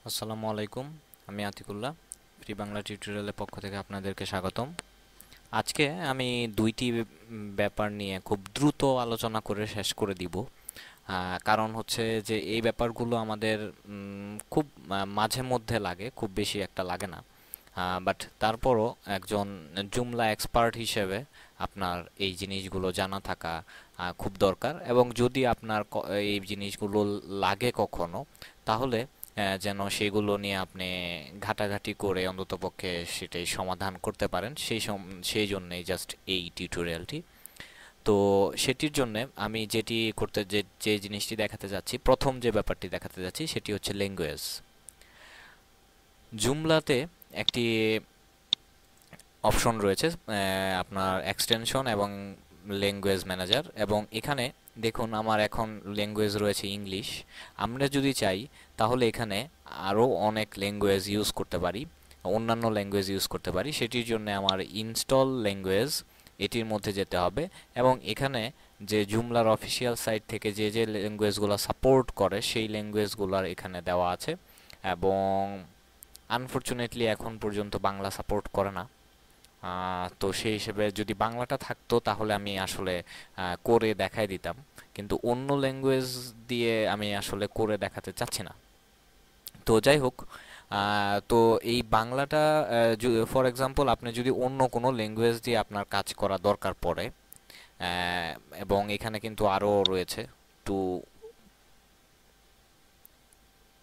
আসসালামু আলাইকুম। আমি আতিকুল্লাহ। ফ্রি বাংলা টিউটোরিয়ালের পক্ষ থেকে আপনাদেরকে স্বাগতম। আজকে আমি দুইটি ব্যাপার নিয়ে খুব দ্রুত আলোচনা করে শেষ করে দিব। কারণ হচ্ছে যে এই ব্যাপারগুলো আমাদের খুব মাঝে মধ্যে লাগে, খুব বেশি একটা লাগে না। বাট তারপরও একজন জুমলা এক্সপার্ট হিসেবে আপনার এই জিনিসগুলো জানা থাকা খুব দরকার, এবং যদি আপনার এই জিনিসগুলো লাগে কখনো, তাহলে যেন সেগুলো নিয়ে আপনি ঘাটাঘাটি করে অন্ততপক্ষে সেটাই সমাধান করতে পারেন, সেই জন্যই জাস্ট এই টিউটোরিয়ালটি। তো সেটির জন্য আমি যে জিনিসটি দেখাতে যাচ্ছি, প্রথম যে ব্যাপারটি দেখাতে যাচ্ছি সেটি হচ্ছে ল্যাঙ্গুয়েজ। জুমলাতে একটি অপশন রয়েছে, আপনার এক্সটেনশন এবং ল্যাঙ্গুয়েজ ম্যানেজার, এবং এখানে দেখুন আমার এখন ল্যাঙ্গুয়েজ রয়েছে ইংলিশ। আমরা যদি চাই তাহলে এখানে আরও অনেক ল্যাঙ্গুয়েজ ইউজ করতে পারি, অন্যান্য ল্যাঙ্গুয়েজ ইউজ করতে পারি। সেটির জন্য আমার ইনস্টল ল্যাঙ্গুয়েজ এটির মধ্যে যেতে হবে, এবং এখানে যে জুমলার অফিসিয়াল সাইট থেকে যে যে ল্যাঙ্গুয়েজগুলো সাপোর্ট করে সেই ল্যাঙ্গুয়েজগুলোর এখানে দেওয়া আছে। এবং আনফরচুনেটলি এখন পর্যন্ত বাংলা সাপোর্ট করে না। তো সেই হিসেবে যদি বাংলাটা থাকতো তাহলে আমি আসলে করে দেখাই দিতাম, কিন্তু অন্য ল্যাঙ্গুয়েজ দিয়ে আমি আসলে করে দেখাতে চাচ্ছি না। তো যাই হোক, তো এই বাংলাটা ফর এক্সাম্পল আপনি যদি অন্য কোনো ল্যাঙ্গুয়েজ দিয়ে আপনার কাজ করা দরকার পড়ে, আহ, এবং এখানে কিন্তু আরও রয়েছে, টু,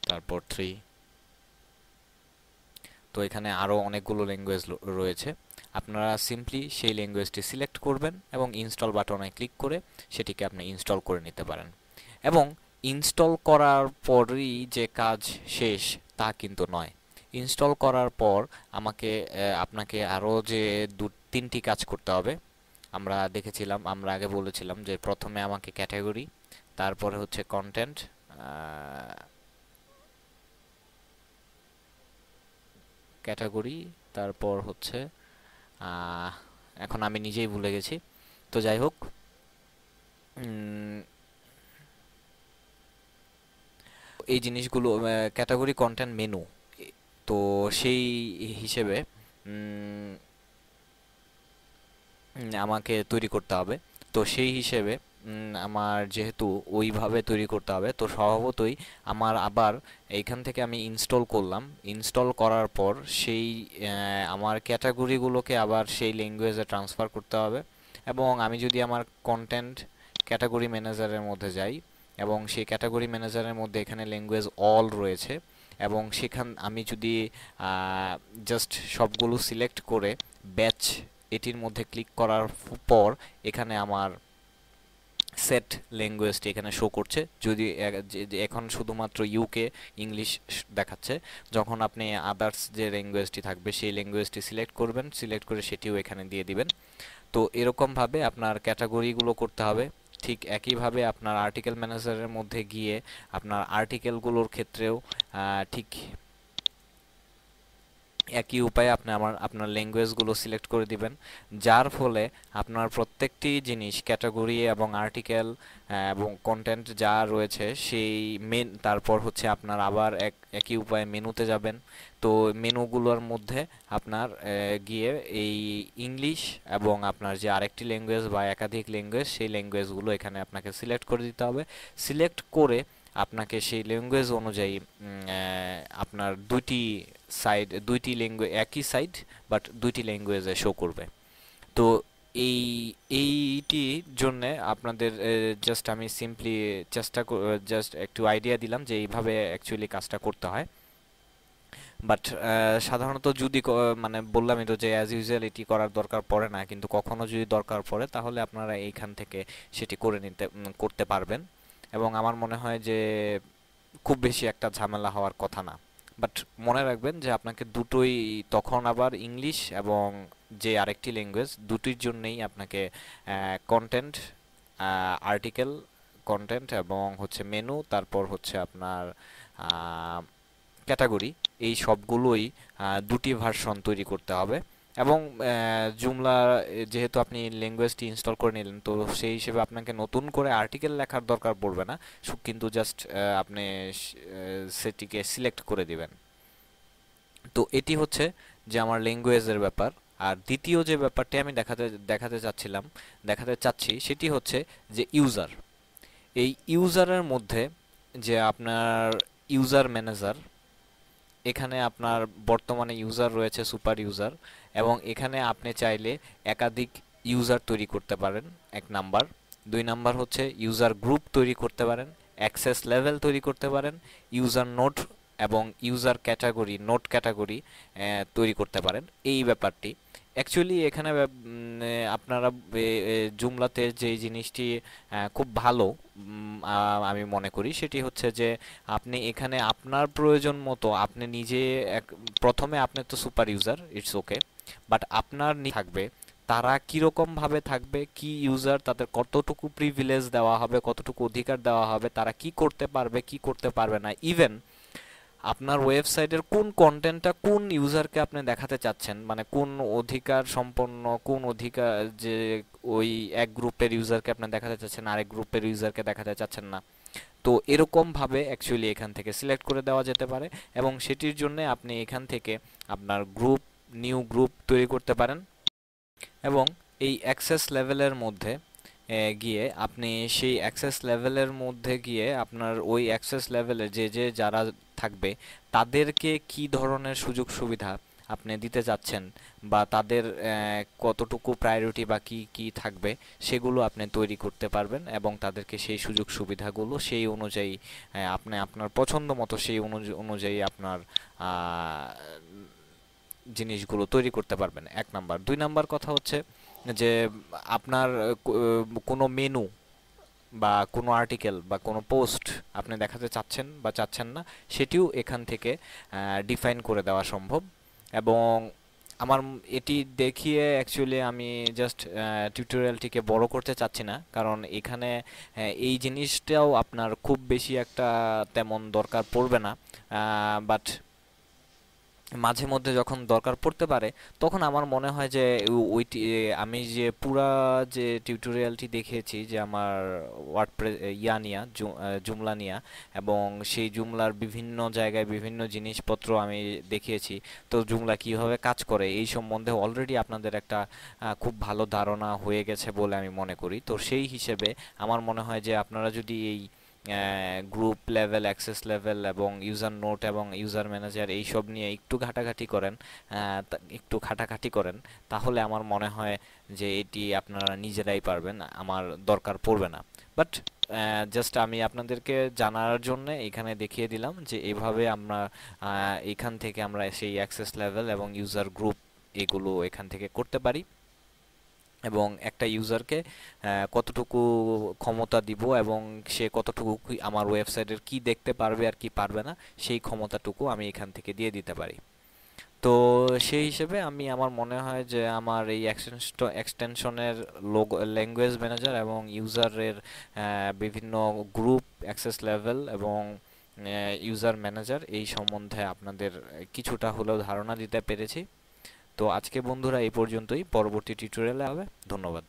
তারপর থ্রি। তো এখানে আরও অনেকগুলো ল্যাঙ্গুয়েজ রয়েছে। আপনারা সিম্পলি সেই ল্যাঙ্গুয়েজটি সিলেক্ট করবেন এবং ইনস্টল বাটনে ক্লিক করে সেটিকে আপনি ইনস্টল করে নিতে পারেন। এবং ইনস্টল করার পরই যে কাজ শেষ তা কিন্তু নয়। ইনস্টল করার পর আপনাকে আরও যে তিনটি কাজ করতে হবে। আমরা আগে বলেছিলাম যে প্রথমে আমাকে ক্যাটাগরি, তারপরে হচ্ছে কন্টেন্ট, ক্যাটাগরি, তারপর হচ্ছে আহ, এখন আমি নিজেই ভুলে গেছি। তো যাই হোক, উম, এই জিনিসগুলো ক্যাটাগরি, কন্টেন্ট, মেনু, তো সেই হিসেবে উম, আমাকে তৈরি করতে হবে। তো সেই হিসেবে আমার যেহেতু ওইভাবে তৈরি করতে হবে, তো স্বভাবতই আমার আবার এইখান থেকে আমি ইনস্টল করলাম। ইনস্টল করার পর সেই আমার ক্যাটাগরিগুলোকে আবার সেই ল্যাঙ্গুয়েজে ট্রান্সফার করতে হবে। এবং আমি যদি আমার কন্টেন্ট ক্যাটাগরি ম্যানেজারের মধ্যে যাই, এবং সেই ক্যাটাগরি ম্যানেজারের মধ্যে এখানে ল্যাঙ্গুয়েজ অল রয়েছে, এবং আমি যদি জাস্ট সবগুলো সিলেক্ট করে ব্যাচ এটির মধ্যে ক্লিক করার পর এখানে আমার সেট ল্যাঙ্গুয়েজটি এখানে শো করছে। যদি এখন শুধুমাত্র ইউকে ইংলিশ দেখাচ্ছে, যখন আপনি আদার্স যে ল্যাঙ্গুয়েজটি থাকবে সেই ল্যাঙ্গুয়েজটি সিলেক্ট করবেন, সিলেক্ট করে সেটিও এখানে দিয়ে দিবেন। তো এরকমভাবে আপনার ক্যাটাগরিগুলো করতে হবে। ঠিক একইভাবে আপনার আর্টিকেল ম্যানেজারের মধ্যে গিয়ে আপনার আর্টিকেলগুলোর ক্ষেত্রেও ঠিক একই উপায়ে আপনি আপনার ল্যাঙ্গুয়েজগুলো সিলেক্ট করে দিবেন, যার ফলে আপনার প্রত্যেকটি জিনিস ক্যাটাগরি এবং আর্টিকেল এবং কন্টেন্ট যা রয়েছে সেই তারপর হচ্ছে আপনার আবার একই উপায়ে মেনুতে যাবেন। তো মেনুগুলোর মধ্যে আপনার গিয়ে এই ইংলিশ এবং আপনার যে আরেকটি ল্যাঙ্গুয়েজ বা একাধিক ল্যাঙ্গুয়েজ, সেই ল্যাঙ্গুয়েজগুলো এখানে আপনাকে সিলেক্ট করে দিতে হবে। সিলেক্ট করে আপনাকে সেই ল্যাঙ্গুয়েজ অনুযায়ী আপনার দুইটি ল্যাঙ্গুয়েজ, একই সাইড বাট দুইটি ল্যাঙ্গুয়েজে শো করবে। তো এই এইটির জন্য আপনাদের জাস্ট আমি সিম্পলি জাস্ট একটু আইডিয়া দিলাম যে এইভাবে অ্যাকচুয়ালি কাজটা করতে হয়। বাট সাধারণত যদি মানে বললামই তো যে অ্যাজ ইউজুয়াল এটি করার দরকার পড়ে না, কিন্তু কখনো যদি দরকার পড়ে তাহলে আপনারা এইখান থেকে সেটি করতে পারবেন। এবং আমার মনে হয় যে খুব বেশি একটা ঝামেলা হওয়ার কথা না। বাট মনে রাখবেন যে আপনাকে দুটোই, তখন আবার ইংলিশ এবং যে আরেকটি ল্যাঙ্গুয়েজ, দুটির জন্যই আপনাকে কন্টেন্ট, আর্টিকেল, কন্টেন্ট এবং হচ্ছে মেনু, তারপর হচ্ছে আপনার ক্যাটাগরি, এই সবগুলোই দুটি ভার্সন তৈরি করতে হবে। এবং জুমলা যেহেতু আপনি ল্যাঙ্গুয়েজটি ইনস্টল করে নিলেন, তো সেই হিসেবে আপনাকে নতুন করে আর্টিকেল লেখার দরকার পড়বে না, কিন্তু জাস্ট আপনি সেটিকে সিলেক্ট করে দিবেন। তো এটি হচ্ছে যে আমার ল্যাঙ্গুয়েজের ব্যাপার। আর দ্বিতীয় যে ব্যাপারটি আমি দেখাতে চাচ্ছি সেটি হচ্ছে যে ইউজার। এই ইউজারের মধ্যে যে আপনার ইউজার ম্যানেজার, এখানে আপনার বর্তমানে ইউজার রয়েছে সুপার ইউজার, এবং এখানে আপনি চাইলে একাধিক ইউজার তৈরি করতে পারেন, এক নাম্বার। দুই নাম্বার হচ্ছে ইউজার গ্রুপ তৈরি করতে পারেন, অ্যাক্সেস লেভেল তৈরি করতে পারেন, ইউজার নোড এবং ইউজার ক্যাটাগরি, নোড ক্যাটাগরি তৈরি করতে পারেন। এই ব্যাপারটি অ্যাকচুয়ালি এখানে আপনারা জুমলাতে যে জিনিসটি খুব ভালো আমি মনে করি সেটি হচ্ছে যে আপনি এখানে আপনার প্রয়োজন মতো আপনি নিজে প্রথমে আপনি তো super user, it's okay, but আপনার থাকবে তারা কিরকম ভাবে থাকবে, কি ইউজার, তাদের কতটুকু প্রিভিলেজ দেওয়া হবে, কতটুকু অধিকার দেওয়া হবে, তারা কি করতে পারবে কি করতে পারবে না, ইভেন আপনার ওয়েবসাইটের কোন কন্টেন্টটা কোন ইউজারকে আপনি দেখাতে চাচ্ছেন, মানে কোন অধিকার সম্পন্ন, কোন অধিকার যে ওই এক গ্রুপের ইউজারকে আপনি দেখাতে চাচ্ছেন আরেক গ্রুপের ইউজারকে দেখাতে চাচ্ছেন না। তো এরকম ভাবে অ্যাকচুয়ালি এখান থেকে সিলেক্ট করে দেওয়া যেতে পারে, এবং সেটির জন্য আপনি এখান থেকে আপনার নিউ গ্রুপ তৈরি করতে পারেন। এবং এই অ্যাক্সেস লেভেলের মধ্যে গিয়ে আপনি সেই অ্যাক্সেস লেভেলের মধ্যে গিয়ে আপনার ওই অ্যাক্সেস লেভেলে যারা থাকবে তাদেরকে কি ধরনের সুযোগ সুবিধা আপনি দিতে যাচ্ছেন, বা তাদের কতটুকু প্রায়োরিটি বা কি কি থাকবে সেগুলো আপনি তৈরি করতে পারবেন, এবং তাদেরকে সেই সুযোগ সুবিধাগুলো সেই অনুযায়ী আপনি আপনার পছন্দ মতো সেই অনুযায়ী আপনার জিনিসগুলো তৈরি করতে পারবেন, এক নাম্বার। দুই নাম্বার কথা হচ্ছে যে আপনার কোনো মেনু বা কোনো আর্টিকেল বা কোনো পোস্ট আপনি দেখাতে চাচ্ছেন বা চাচ্ছেন না, সেটিও এখান থেকে ডিফাইন করে দেওয়া সম্ভব। এবং আমার এটি দেখিয়ে অ্যাকচুয়ালি আমি জাস্ট টিউটোরিয়ালটিকে বড় করতে চাচ্ছি না, কারণ এখানে এই জিনিসটাও আপনার খুব বেশি একটা তেমন দরকার পড়বে না, বাট মাঝে মধ্যে যখন দরকার পড়তে পারে তখন আমার মনে হয় যে ওইটি আমি যে পুরা যে টিউটোরিয়ালটি দেখিয়েছি যে আমার ওয়ার্ডপ্রেস জুমলা নিয়া, এবং সেই জুমলার বিভিন্ন জায়গায় বিভিন্ন জিনিসপত্র আমি দেখিয়েছি। তো জুমলা কিভাবে কাজ করে এই সম্বন্ধে অলরেডি আপনাদের একটা খুব ভালো ধারণা হয়ে গেছে বলে আমি মনে করি। তো সেই হিসেবে আমার মনে হয় যে আপনারা যদি এই গ্রুপ লেভেল, অ্যাক্সেস লেভেল এবং ইউজার নোট এবং ইউজার ম্যানেজার এইসব নিয়ে একটু খাটাখাটি করেন, তাহলে আমার মনে হয় যে এটি আপনারা নিজেরাই পারবেন, আমার দরকার পড়বে না। বাট জাস্ট আমি আপনাদেরকে জানার জন্য এখানে দেখিয়ে দিলাম যে এইভাবে আমরা এখান থেকে আমরা সেই অ্যাক্সেস লেভেল এবং ইউজার গ্রুপ এগুলো এখান থেকে করতে পারি, এবং একটা ইউজারকে কতটুকু ক্ষমতা দিব এবং সে কতটুকু আমার ওয়েবসাইটের কি দেখতে পারবে আর কি পারবে না সেই ক্ষমতাটুকু আমি এখান থেকে দিয়ে দিতে পারি। তো সেই হিসেবে আমার মনে হয় যে আমার এই এক্সটেনশনের ল্যাঙ্গুয়েজ ম্যানেজার এবং ইউজারের বিভিন্ন গ্রুপ, অ্যাক্সেস লেভেল এবং ইউজার ম্যানেজার এই সম্বন্ধে আপনাদের কিছুটা হলেও ধারণা দিতে পেরেছি। তো আজকে বন্ধুরা এই পর্যন্তই, পরবর্তী টিউটোরিয়ালে হবে। ধন্যবাদ।